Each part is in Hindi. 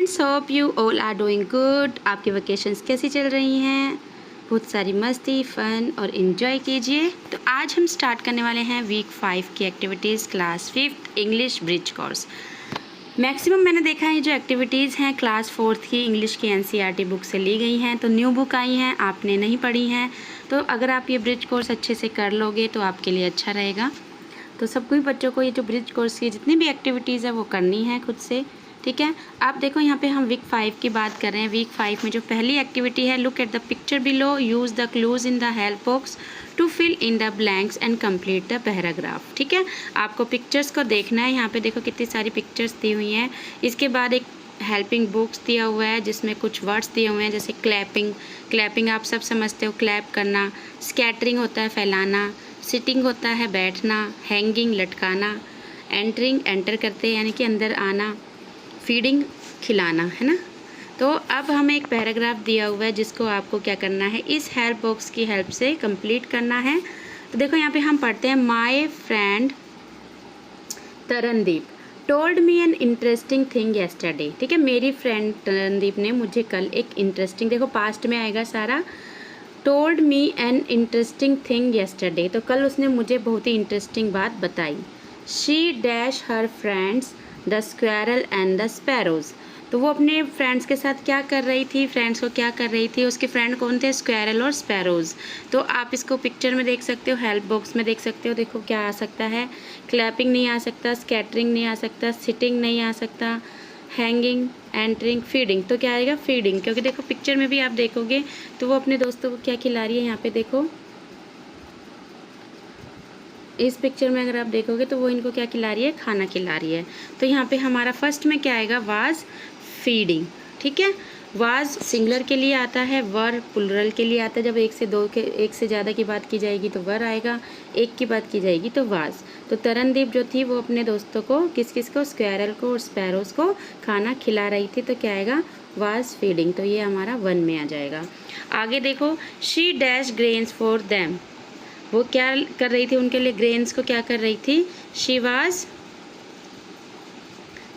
Friends, hope you all are doing good. आपकी वेकेशंस कैसी चल रही हैं? बहुत सारी मस्ती, फ़न और इन्जॉय कीजिए। तो आज हम स्टार्ट करने वाले हैं वीक 5 की activities, class 5 English bridge course. Maximum मैंने देखा है जो एक्टिविटीज़ हैं क्लास 4 की इंग्लिश की एनसीईआरटी बुक से ली गई हैं। तो न्यू बुक आई हैं, आपने नहीं पढ़ी हैं, तो अगर आप ये ब्रिज कोर्स अच्छे से कर लोगे तो आपके लिए अच्छा रहेगा। तो सबको बच्चों को ये जो ब्रिज कोर्स की जितनी भी एक्टिविटीज़ है वो करनी है खुद से, ठीक है। आप देखो यहाँ पे हम वीक 5 की बात कर रहे हैं। वीक 5 में जो पहली एक्टिविटी है, look at the picture below, use the clues in the help box to fill in the blanks and complete the paragraph. ठीक है, आपको पिक्चर्स को देखना है। यहाँ पे देखो कितनी सारी पिक्चर्स दी हुई हैं। इसके बाद एक हेल्पिंग बुक्स दिया हुआ है जिसमें कुछ वर्ड्स दिए हुए हैं, जैसे क्लैपिंग। क्लैपिंग आप सब समझते हो, क्लैप करना। स्कैटरिंग होता है फैलाना। सिटिंग होता है बैठना। हैंगिंग लटकाना। एंटरिंग एंटर करते यानी कि अंदर आना। फीडिंग खिलाना, है ना। तो अब हमें एक पैराग्राफ दिया हुआ है जिसको आपको क्या करना है, इस हेल्प बॉक्स की हेल्प से कंप्लीट करना है। तो देखो यहाँ पे हम पढ़ते हैं, my friend Tarandeep told me an interesting thing yesterday. ठीक है, मेरी फ्रेंड तरनदीप ने मुझे कल एक इंटरेस्टिंग, देखो पास्ट में आएगा सारा, told me an interesting thing yesterday, तो कल उसने मुझे बहुत ही इंटरेस्टिंग बात बताई। She dash her friends the squirrel and the sparrows, तो वो अपने फ्रेंड्स के साथ क्या कर रही थी, फ्रेंड्स को क्या कर रही थी, उसके फ्रेंड कौन थे, स्क्वेरल और स्पैरोज़। तो आप इसको पिक्चर में देख सकते हो, हेल्प बॉक्स में देख सकते हो। देखो क्या आ सकता है, क्लैपिंग नहीं आ सकता, स्कैटरिंग नहीं आ सकता, सिटिंग नहीं आ सकता, हैंगिंग, एंटरिंग, फीडिंग। तो क्या आएगा, फीडिंग, क्योंकि देखो पिक्चर में भी आप देखोगे तो वो अपने दोस्तों को क्या खिला रही है। यहाँ पे देखो इस पिक्चर में अगर आप देखोगे तो वो इनको क्या खिला रही है, खाना खिला रही है। तो यहाँ पे हमारा फर्स्ट में क्या आएगा, वाज फीडिंग। ठीक है, वाज सिंगुलर के लिए आता है, वर प्लुरल के लिए आता है। जब एक से ज़्यादा की बात की जाएगी तो वर आएगा, एक की बात की जाएगी तो वाज। तो तरनदीप जो थी वो अपने दोस्तों को, किस किस को, स्क्वेरल को और स्पैरोज़ को खाना खिला रही थी। तो क्या आएगा, वाज फीडिंग। तो ये हमारा 1 में आ जाएगा। आगे देखो, she dash grains for them, वो क्या कर रही थी उनके लिए, ग्रेन्स को क्या कर रही थी, शी वाज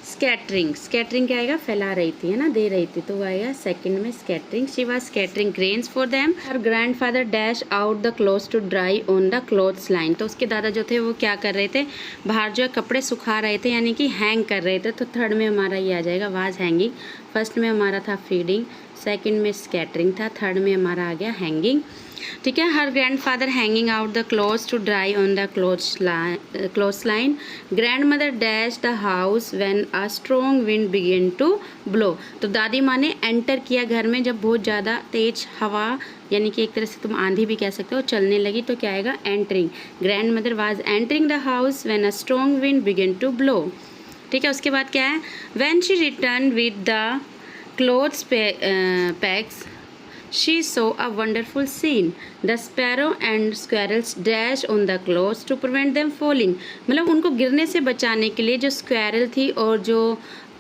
स्कैटरिंग। स्कैटरिंग क्या आएगा, फैला रही थी, है ना, दे रही थी, तो वो आएगा सेकंड में scattering. She was scattering grains for them. Her grandfather dash out the clothes to dry on the clothes line, तो उसके दादा जो थे वो क्या कर रहे थे, बाहर जो है कपड़े सुखा रहे थे, यानी कि हैंग कर रहे थे। तो थर्ड में हमारा ये आ जाएगा, वाज हैंगिंग। फर्स्ट में हमारा था फीडिंग, सेकंड में स्कैटरिंग था, थर्ड में हमारा आ गया हैंगिंग। ठीक है, हर grandfather hanging out the clothes to dry on the clothes line. Grandmother dash the house when a strong wind begin to blow, तो दादी माँ ने एंटर किया घर में जब बहुत ज़्यादा तेज हवा, यानी कि एक तरह से तुम आंधी भी कह सकते हो, चलने लगी। तो क्या आएगा, entering. Grand mother was entering the house when a strong wind begin to blow. ठीक है, उसके बाद क्या है, when she return with the clothes pegs she saw a wonderful scene. The sparrow and squirrels dashed on the clothes to prevent them falling. मतलब उनको गिरने से बचाने के लिए जो स्क्वेरल थी और जो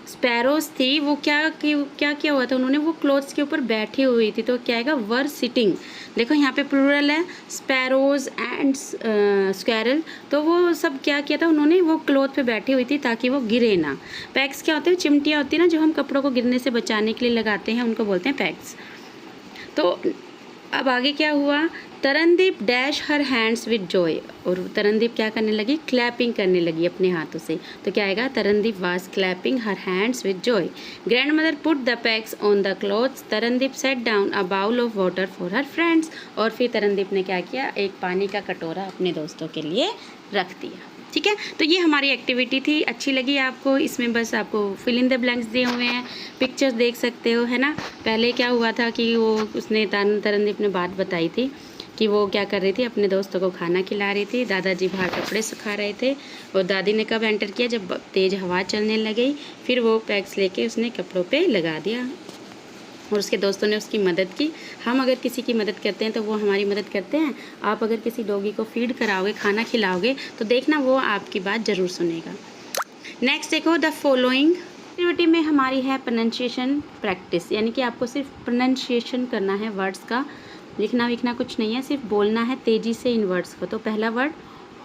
स्पैरोज थी वो क्या किया हुआ था, उन्होंने वो क्लोथ्स के ऊपर बैठी हुई थी। तो क्या आएगा, वर सिटिंग। देखो यहाँ पे प्लूरल है, स्पैरोज एंड स्क्वेरल, तो वो सब क्या किया था, उन्होंने वो क्लोथ पे बैठी हुई थी ताकि वो गिरे ना। पैक्स क्या होते हैं, चिमटियाँ होती है ना जो हम कपड़ों को गिरने से बचाने के लिए लगाते हैं, उनको बोलते हैं पैक्स। तो अब आगे क्या हुआ, Tarandeep dash her hands with Joy, और तरनदीप क्या करने लगी, क्लैपिंग करने लगी अपने हाथों से। तो क्या आएगा, Tarandeep was clapping her hands with joy. Grand mother put the pegs on the clothes. Tarandeep set down a bowl of water for her friends, और फिर तरनदीप ने क्या किया, एक पानी का कटोरा अपने दोस्तों के लिए रख दिया। ठीक है, तो ये हमारी एक्टिविटी थी। अच्छी लगी आपको? इसमें बस आपको फिल इन द ब्लैंक्स दिए हुए हैं, पिक्चर्स देख सकते हो, है ना। पहले क्या हुआ था कि वो उसने तरनदीप ने बात बताई थी कि वो क्या कर रही थी, अपने दोस्तों को खाना खिला रही थी, दादाजी बाहर कपड़े सुखा रहे थे, और दादी ने कब एंटर किया, जब तेज़ हवा चलने लगी, फिर वो पैक्स लेके उसने कपड़ों पे लगा दिया और उसके दोस्तों ने उसकी मदद की। हम अगर किसी की मदद करते हैं तो वो हमारी मदद करते हैं। आप अगर किसी डॉगी को फीड कराओगे, खाना खिलाओगे, तो देखना वो आपकी बात ज़रूर सुनेगा। नेक्स्ट देखो, द फॉलोइंग एक्टिविटी में हमारी है प्रोनाउंसिएशन प्रैक्टिस, यानी कि आपको सिर्फ प्रोनाउंसिएशन करना है, वर्ड्स का लिखना विखना कुछ नहीं है, सिर्फ बोलना है तेज़ी से इन वर्ड्स को। तो पहला word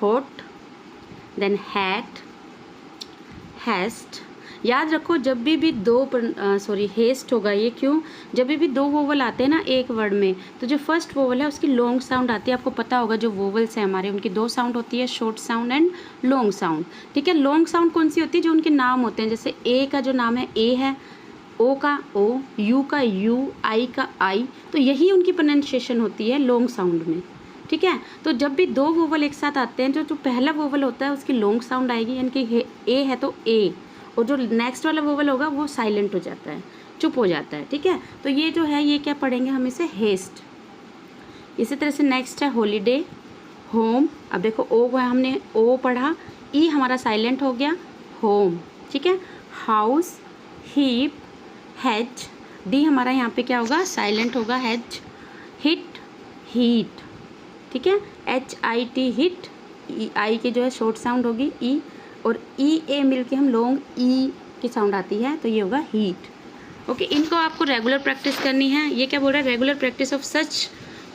hot, then hat, hast, याद रखो जब भी हेस्ट होगा, ये क्यों, जब भी दो वोवल आते हैं ना एक वर्ड में, तो जो फर्स्ट वोवल है उसकी लॉन्ग साउंड आती है। आपको पता होगा जो वोवल्स हैं हमारे, उनकी दो साउंड होती है, short sound and long sound. ठीक है, लॉन्ग साउंड कौन सी होती है, जो उनके नाम होते हैं, जैसे ए का जो नाम है ए है, ओ का ओ, यू का यू, आई का आई, तो यही उनकी प्रोनाउंसिएशन होती है लॉन्ग साउंड में। ठीक है, तो जब भी दो वोवल एक साथ आते हैं, जो पहला वोवल होता है उसकी लॉन्ग साउंड आएगी, यानी कि ए है तो ए, और जो नेक्स्ट वाला वोवल होगा वो साइलेंट हो जाता है, चुप हो जाता है। ठीक है, तो ये जो है ये क्या पढ़ेंगे हम इसे हेस्ट। इसी तरह से नेक्स्ट है हॉलीडे, होम। अब देखो ओ को हमने ओ पढ़ा, ई हमारा साइलेंट हो गया, होम। ठीक है, हाउस, हीप, हेज, डी हमारा यहाँ पे क्या होगा, साइलेंट होगा, हेज। Hit, heat. ठीक है, HIT हिट, आई की जो है शॉर्ट साउंड होगी ई, और EA मिलके हम लॉन्ग ई की साउंड आती है, तो ये होगा हीट। ओके, इनको आपको रेगुलर प्रैक्टिस करनी है। ये क्या बोल रहा है, regular practice of such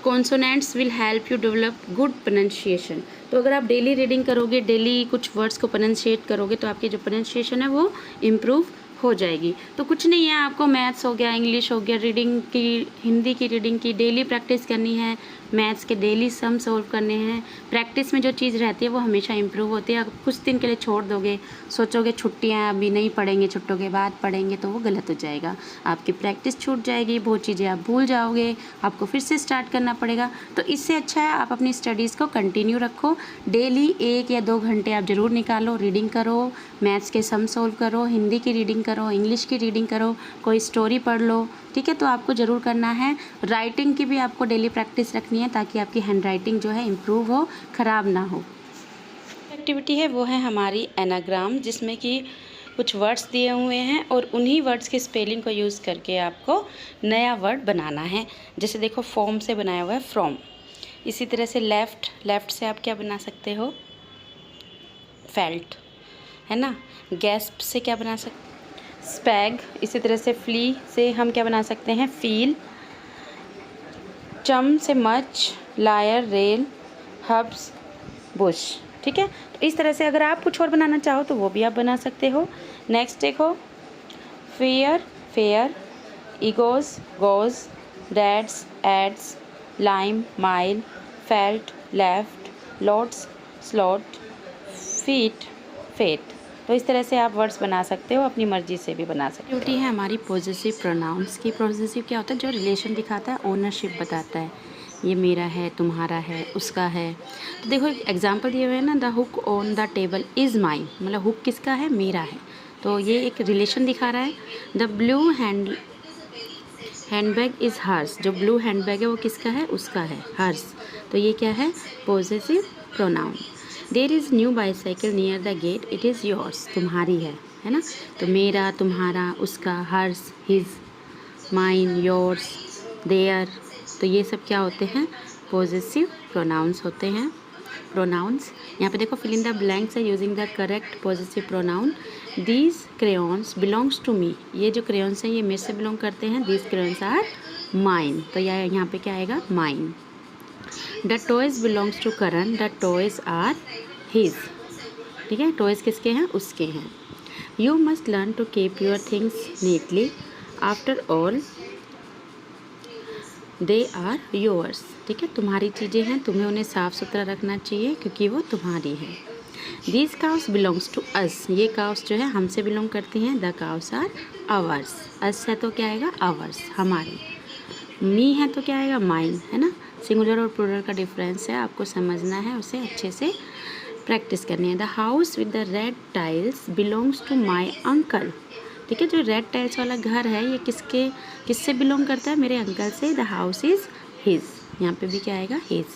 consonants will help you develop good pronunciation. तो अगर आप डेली रीडिंग करोगे, डेली कुछ वर्ड्स को प्रोनाउंसिएट करोगे, तो आपकी जो प्रोनाउंसिएशन है वो इम्प्रूव हो जाएगी। तो कुछ नहीं है, आपको मैथ्स हो गया, इंग्लिश हो गया, रीडिंग की, हिंदी की रीडिंग की डेली प्रैक्टिस करनी है, मैथ्स के डेली सम सोल्व करने हैं। प्रैक्टिस में जो चीज़ रहती है वो हमेशा इम्प्रूव होती है। अगर कुछ दिन के लिए छोड़ दोगे, सोचोगे छुट्टियाँ अभी नहीं पढ़ेंगे, छुट्टियों के बाद पढ़ेंगे, तो वो गलत हो जाएगा, आपकी प्रैक्टिस छूट जाएगी, बहुत चीज़ें आप भूल जाओगे, आपको फिर से स्टार्ट करना पड़ेगा। तो इससे अच्छा है आप अपनी स्टडीज़ को कंटिन्यू रखो, डेली 1 या 2 घंटे आप ज़रूर निकालो, रीडिंग करो, मैथ्स के सम सोल्व करो, हिंदी की रीडिंग करो, इंग्लिश की रीडिंग करो, कोई स्टोरी पढ़ लो। ठीक है, तो आपको ज़रूर करना है। राइटिंग की भी आपको डेली प्रैक्टिस रखनी है, ताकि आपकी हैंड राइटिंग जो है इम्प्रूव हो, ख़राब ना हो। एक्टिविटी है वो है हमारी एनाग्राम, जिसमें कि कुछ वर्ड्स दिए हुए हैं और उन्हीं वर्ड्स के स्पेलिंग को यूज़ करके आपको नया वर्ड बनाना है। जैसे देखो फॉर्म से बनाया हुआ है फ्रॉम, इसी तरह से लेफ़्ट से आप क्या बना सकते हो, फेल्ट, है ना। गैस्प से क्या बना सकते, स्पैग। इसी तरह से फ्ली से हम क्या बना सकते हैं, फील। चम से much, liar, rail, hubs, bush. ठीक है, तो इस तरह से अगर आप कुछ और बनाना चाहो तो वो भी आप बना सकते हो। नेक्स्ट देखो, fair, fair, egos, goes, dads, ads, lime, mile, felt, left, lots, slot, feet, fate. तो इस तरह से आप वर्ड्स बना सकते हो, अपनी मर्जी से भी बना सकते हो। ड्यूटी है हमारी पॉजेसिव प्रोनाउंस की। पॉजेसिव क्या होता है, जो रिलेशन दिखाता है, ओनरशिप बताता है, ये मेरा है, तुम्हारा है, उसका है। तो देखो एक एग्जांपल दिए हुए हैं ना, the hook on the table is mine, मतलब हुक किसका है, मेरा है, तो ये एक रिलेशन दिखा रहा है। The blue handbag is hers, जो ब्लू हैंडबैग है वो किसका है, उसका है, हर्स, तो ये क्या है, possessive pronoun. There is new bicycle near the gate, it is yours, तुम्हारी है ना, तो मेरा, तुम्हारा, उसका, hers, his, mine, yours, their, तो ये सब क्या होते हैं, पॉजेसिव प्रोनाउंस होते हैं। प्रोनाउंस यहाँ पे देखो, फिल इन द ब्लैंक्स है using the correct possessive pronoun. These crayons belongs to me, ये जो क्रेयॉन्स हैं ये मेरे से बिलोंग करते हैं। दीज क्रेयॉन्स आर माइन, तो यहाँ पे क्या आएगा, mine. The toys belongs to Karan, the toys are his. ठीक है, टॉयज़ किसके हैं, उसके हैं। You must learn to keep your things neatly, after all they are yours. ठीक है, तुम्हारी चीज़ें हैं, तुम्हें उन्हें साफ़ सुथरा रखना चाहिए क्योंकि वो तुम्हारी है। These cows belongs to us, ये काउस जो है हमसे बिलोंग करती हैं। The cows are ours, us है तो क्या आएगा, आवर्स, हमारी। मी है तो क्या आएगा, माइन, है ना। सिंगुलर और प्लूरल का डिफरेंस है, आपको समझना है, उसे अच्छे से प्रैक्टिस करनी है। The house with the red tiles belongs to my uncle. ठीक है, जो रेड टाइल्स वाला घर है ये किससे बिलोंग करता है, मेरे अंकल से। द हाउस इज़ हिज, यहाँ पे भी क्या आएगा, his.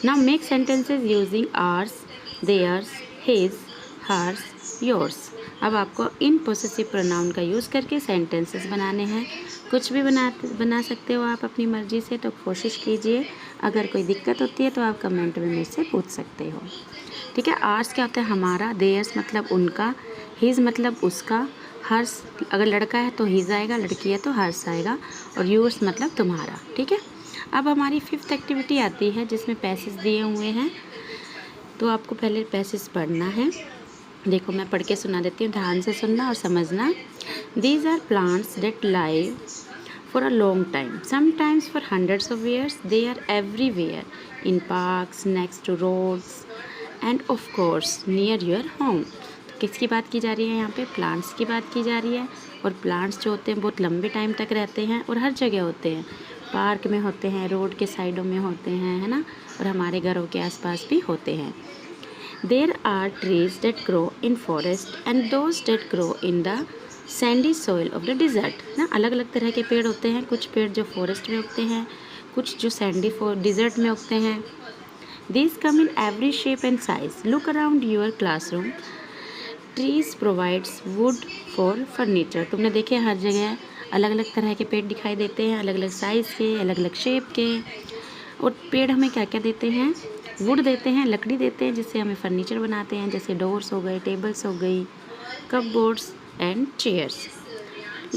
Now make sentences using ours, theirs, his, hers, yours. अब आपको इन पोसेसिव प्रोनाउन का यूज़ करके सेंटेंसेस बनाने हैं। कुछ भी बना सकते हो आप अपनी मर्ज़ी से, तो कोशिश कीजिए। अगर कोई दिक्कत होती है तो आप कमेंट में मुझसे पूछ सकते हो। ठीक है, आर्स क्या होता है, हमारा। देयर्स मतलब उनका, हिज मतलब उसका, हर्स अगर लड़का है तो हिज आएगा, लड़की है तो हर्स आएगा, और योर्स मतलब तुम्हारा। ठीक है, अब हमारी 5th एक्टिविटी आती है जिसमें पैसेज दिए हुए हैं। तो आपको पहले पैसेज पढ़ना है। देखो मैं पढ़ के सुना देती हूँ, ध्यान से सुनना और समझना। These are plants that live for a long time, sometimes for hundreds of years. They are everywhere, in parks, next to roads, and of course near your home. तो किसकी बात की जा रही है यहाँ पे? प्लांट्स की बात की जा रही है। और प्लांट्स जो होते हैं बहुत लंबे टाइम तक रहते हैं और हर जगह होते हैं। पार्क में होते हैं, रोड के साइडों में होते हैं, है ना, और हमारे घरों के आसपास भी होते हैं। There are trees that grow in forest and those that grow in the sandy soil of the desert ना। अलग अलग तरह के पेड़ होते हैं, कुछ पेड़ जो फॉरेस्ट में उगते हैं, कुछ जो सैंडी डिज़र्ट में उगते हैं। These come in every shape and size. Look around your classroom. Trees provides would for furniture. तुमने देखे हर जगह अलग अलग तरह के पेड़ दिखाई देते हैं, अलग अलग साइज़ के, अलग अलग शेप के। और पेड़ हमें क्या क्या देते हैं? वुड देते हैं, लकड़ी देते हैं, जिससे हमें फर्नीचर बनाते हैं, जैसे डोर्स हो गए, टेबल्स हो गई, cupboards and chairs.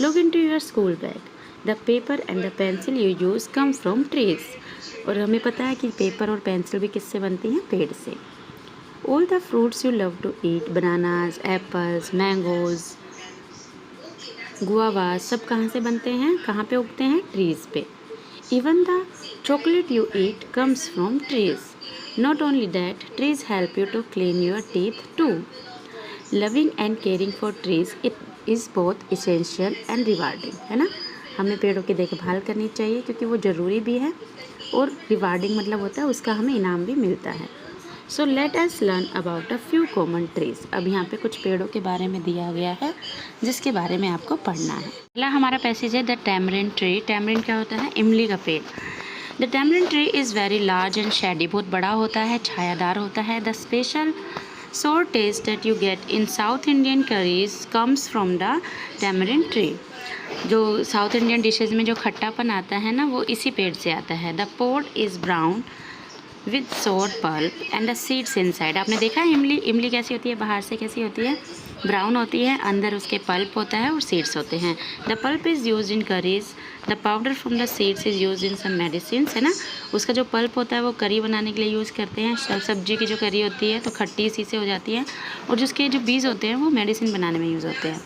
Look into your school bag. The paper and the pencil you use come from trees. और हमें पता है कि पेपर और पेंसिल भी किससे बनती हैं? पेड़ से। All the fruits you love to eat, bananas, apples, mangoes, guavas, सब कहाँ से बनते हैं? कहाँ पे उगते हैं? ट्रीज़ पे। Even the chocolate you eat comes from trees. Not only that, trees help you to clean your teeth too. Loving and caring for trees it is both essential and rewarding, है ना। हमें पेड़ों की देखभाल करनी चाहिए क्योंकि वो ज़रूरी भी है और रिवार्डिंग मतलब होता है उसका हमें इनाम भी मिलता है। So let us learn about a few common trees. अब यहाँ पे कुछ पेड़ों के बारे में दिया गया है जिसके बारे में आपको पढ़ना है। पहला हमारा पैसेज है द टैमरिंड ट्री। टैमरिंड क्या होता है? इमली का पेड़। The tamarind tree is very large and shady. बहुत बड़ा होता है, छायादार होता है। The special sour taste that you get in South Indian curries comes from the tamarind tree. जो साउथ इंडियन डिशेज़ में जो खट्टापन आता है ना, वो इसी पेड़ से आता है। The pod is brown with sour pulp and the seeds inside. आपने देखा है इमली कैसी होती है? बाहर से कैसी होती है? ब्राउन होती है, अंदर उसके पल्प होता है और सीड्स होते हैं। The pulp is use in curries. The powder from the seeds is use in some medicine, है ना। उसका जो पल्प होता है वो करी बनाने के लिए यूज़ करते हैं। सब्जी की जो करी होती है तो खट्टी इसी से हो जाती है, और जिसके जो बीज होते हैं वो मेडिसिन बनाने में यूज़ होते हैं।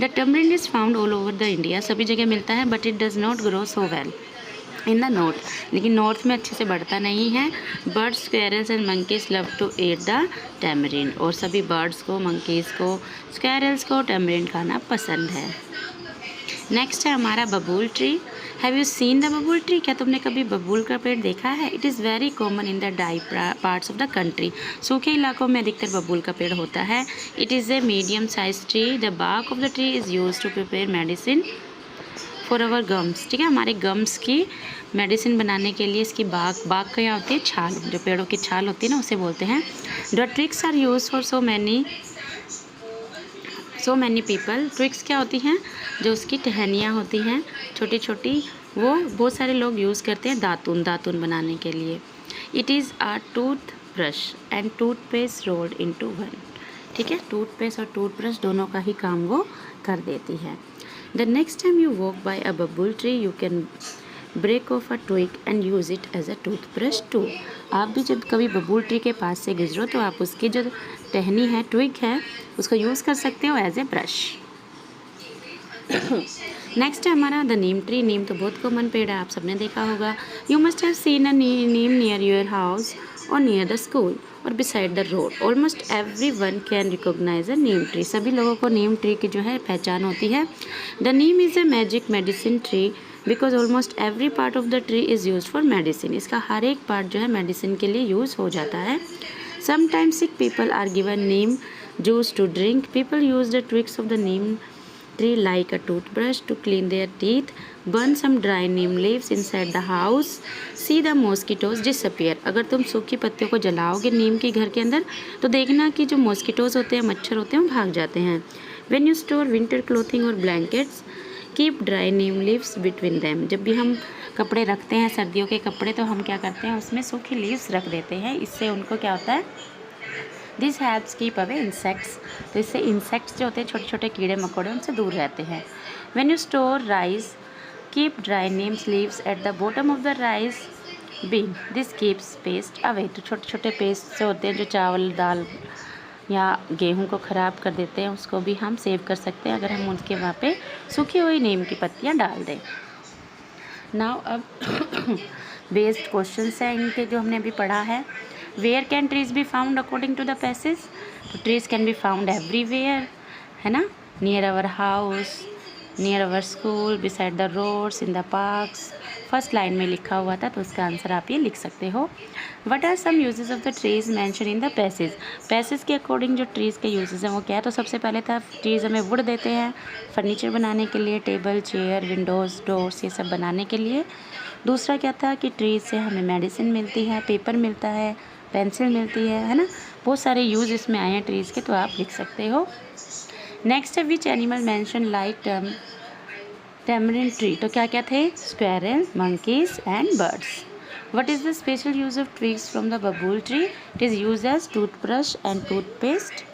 The tamarind is found all over the India. सभी जगह मिलता है, but it does not grow so well in the north. लेकिन नॉर्थ में अच्छे से बढ़ता नहीं है। Birds, squirrels and monkeys love to eat the tamarind. और सभी बर्ड्स को, मंकीज़ को, स्क्वेरल्स को टैमरिंड खाना पसंद है। नेक्स्ट है हमारा babul tree. Have you seen the babul tree? क्या तुमने कभी बबूल का पेड़ देखा है? It is very common in the dry parts of the country. सूखे इलाकों में अधिकतर बबूल का पेड़ होता है। It is a medium size tree. The bark of the tree is use to prepare medicine for our gums. ठीक है, हमारे गम्स की मेडिसिन बनाने के लिए इसकी बाग क्या होती है? छाल। जो पेड़ों की छाल होती है ना, उसे बोलते हैं। The twigs are use for so many people. Twigs क्या होती हैं? जो उसकी टहनियाँ होती हैं छोटी छोटी, वो बहुत सारे लोग यूज़ करते हैं दातुन बनाने के लिए। It is a tooth brush and toothpaste rolled into one. ठीक है, टूथपेस्ट और टूथब्रश दोनों का ही काम वो कर देती है। The next time you walk by a bubble tree, you can break off a twig and use it as a toothbrush too. आप भी जब कभी बबूल ट्री के पास से गुजरो तो आप उसकी जो टहनी है, ट्विग है, उसको यूज़ कर सकते हो एज ए ब्रश। नेक्स्ट है हमारा द नीम ट्री। नीम तो बहुत कॉमन पेड़ है, आप सबने देखा होगा। You must have seen a neem near your house और नियर द स्कूल और beside the road. Almost every one can recognise a neem tree. सभी लोगों को नीम ट्री की जो है पहचान होती है। The Neem is a magic medicine tree because almost every part of the tree is use for medicine. इसका हर एक पार्ट जो है मेडिसिन के लिए यूज़ हो जाता है। Sometimes sick people are given neem juice to drink. People use the twigs of the neem tree like a toothbrush to clean their teeth. Burn some dry neem leaves inside the house. See the mosquitoes disappear. अगर तुम सूखी पत्तियों को जलाओगे नीम के घर के अंदर तो देखना कि जो मॉस्किटोज होते हैं, मच्छर होते हैं, वो भाग जाते हैं। When you store winter clothing or blankets, keep dry neem leaves between them. जब भी हम कपड़े रखते हैं, सर्दियों के कपड़े, तो हम क्या करते हैं, उसमें सूखी लीव्स रख देते हैं। इससे उनको क्या होता है, this helps keep away insects. तो इससे इंसेक्ट्स जो होते हैं, छोटे छोटे कीड़े मकोड़े, उनसे दूर रहते हैं। When you store rice, keep dry neem leaves at the bottom of the rice bin. This keeps pest away. तो छोटे छोटे पेस्ट से होते हैं जो चावल दाल या गेहूं को ख़राब कर देते हैं, उसको भी हम सेव कर सकते हैं अगर हम उसके वहाँ पे सूखी हुई नीम की पत्तियाँ डाल दें। नाउ अब बेस्ड क्वेश्चंस हैं इनके जो हमने अभी पढ़ा है। Where can trees be found according to the passage? तो trees can be found everywhere, है ना, near our house, near our school, beside the roads, in the parks. First line में लिखा हुआ था तो उसका आंसर आप ये लिख सकते हो। What are some uses of the trees mention in the passage? Passage के अकॉर्डिंग जो ट्रीज़ के यूजेस हैं वो क्या है? तो सबसे पहले था ट्रीज़ हमें वुड देते हैं फर्नीचर बनाने के लिए, टेबल, चेयर, विंडोज़, डोर्स, ये सब बनाने के लिए। दूसरा क्या था कि ट्रीज़ से हमें मेडिसिन मिलती है, पेपर मिलता है, पेंसिल मिलती है ना, बहुत सारे यूज़ इसमें आए हैं ट्रीज़ के, तो आप लिख सकते हो। नेक्स्ट है which animal mention like tamarind tree? तो क्या क्या थे? Squirrel, monkeys and birds. What is the special use of trees from the babul tree? It is use as toothbrush and toothpaste,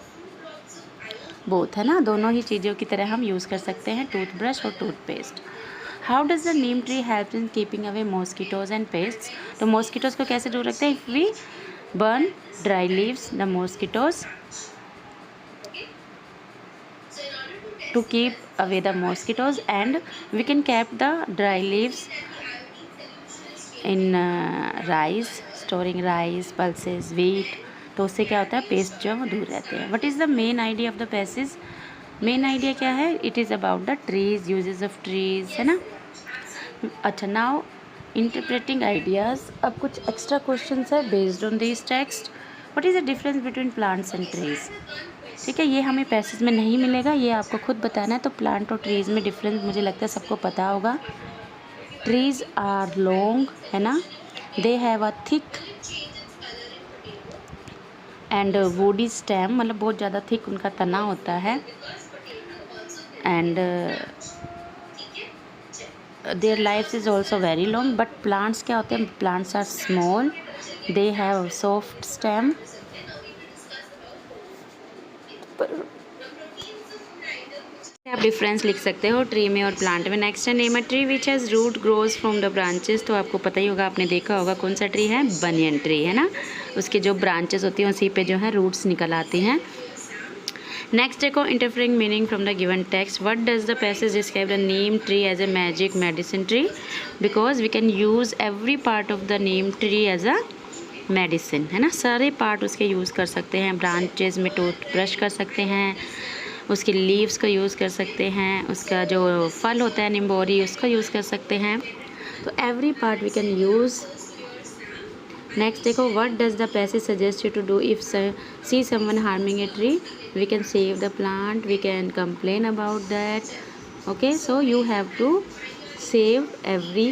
both, है ना, दोनों ही चीज़ों की तरह हम यूज़ कर सकते हैं, टूथब्रश और toothpaste. How does the neem tree help in keeping away mosquitoes and pests? तो मॉस्किटोज को कैसे दूर रखते हैं? If we burn dry leaves the mosquitoes to keep away the mosquitoes, and we can keep the dry leaves in rice, storing rice, pulses, wheat, तो उससे क्या होता है? पेस्ट जो है वो दूर रहते हैं। What is the main idea of the passage? Main idea क्या है? It is about the trees, uses of trees, है ना। अच्छा, नाउ इंटरप्रेटिंग आइडियाज़। अब कुछ एक्स्ट्रा क्वेश्चन है based on this text. What is the difference between plants and trees? ठीक है, ये हमें पैसेज में नहीं मिलेगा, ये आपको खुद बताना है। तो प्लांट और ट्रीज़ में डिफरेंस मुझे लगता है सबको पता होगा। ट्रीज़ आर लॉन्ग, है ना, they have a thick and woody stem, मतलब बहुत ज़्यादा थिक उनका तना होता है। And their life is also very long. But plants क्या होते हैं? Plants are small, they have soft stem. आप डिफरेंस लिख सकते हो ट्री में और प्लांट में। नेक्स्ट है name a tree which has root grows from the branches. तो आपको पता ही होगा, आपने देखा होगा कौन सा ट्री है? बनियन ट्री, है ना, उसके जो ब्रांचेस होती हैं उसी पे जो है रूट्स निकल आती हैं। नेक्स्ट देखो interfering meaning from the given text. What does the passage describe the neem tree as a magic medicine tree? Because we can use every part of the neem tree as a medicine, है ना, सारे पार्ट उसके यूज़ कर सकते हैं। ब्रांचेज में टूथब्रश कर सकते हैं, उसकी लीव्स को यूज़ कर सकते हैं, उसका जो फल होता है निम्बोरी उसको यूज़ कर सकते हैं। तो every part we can use. Next देखो, what does the passage suggest you to do if see someone harming a tree? We can save the plant, we can complain about that. Okay, so you have to save every,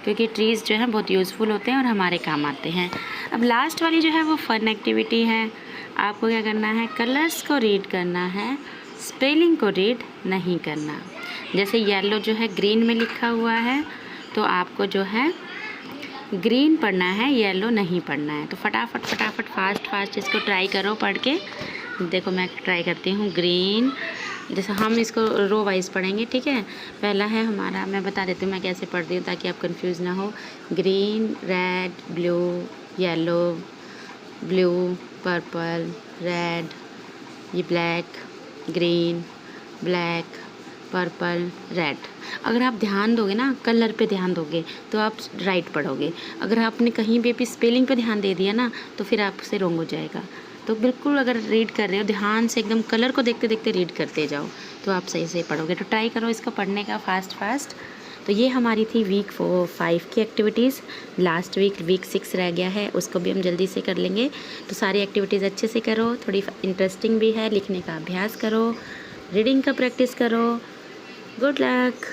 क्योंकि ट्रीज़ जो हैं बहुत यूज़फुल होते हैं और हमारे काम आते हैं। अब लास्ट वाली जो है वो फन एक्टिविटी है। आपको क्या करना है? कलर्स को रीड करना है, स्पेलिंग को रीड नहीं करना। जैसे येलो जो है ग्रीन में लिखा हुआ है, तो आपको जो है ग्रीन पढ़ना है, येलो नहीं पढ़ना है। तो फटाफट फटाफट फास्ट इसको ट्राई करो पढ़ के। देखो मैं ट्राई करती हूँ। ग्रीन, जैसे हम इसको रो वाइज पढ़ेंगे, ठीक है। पहला है हमारा, मैं बता देती हूँ मैं कैसे पढ़ती हूँ ताकि आप कंफ्यूज ना हो। Green, red, blue, yellow, blue, purple, red, ये black, green, black, purple, red. अगर आप ध्यान दोगे ना, कलर पे ध्यान दोगे तो आप राइट पढ़ोगे। अगर आपने कहीं भी स्पेलिंग पे ध्यान दे दिया ना तो फिर आपसे रॉन्ग हो जाएगा। तो बिल्कुल अगर रीड कर रहे हो ध्यान से, एकदम कलर को देखते देखते रीड करते जाओ तो आप सही से पढ़ोगे। तो ट्राई करो इसको पढ़ने का फास्ट। तो ये हमारी थी वीक 5 की एक्टिविटीज़। लास्ट वीक 6 रह गया है, उसको भी हम जल्दी से कर लेंगे। तो सारी एक्टिविटीज़ अच्छे से करो, थोड़ी इंटरेस्टिंग भी है, लिखने का अभ्यास करो, रीडिंग का प्रैक्टिस करो। Good luck.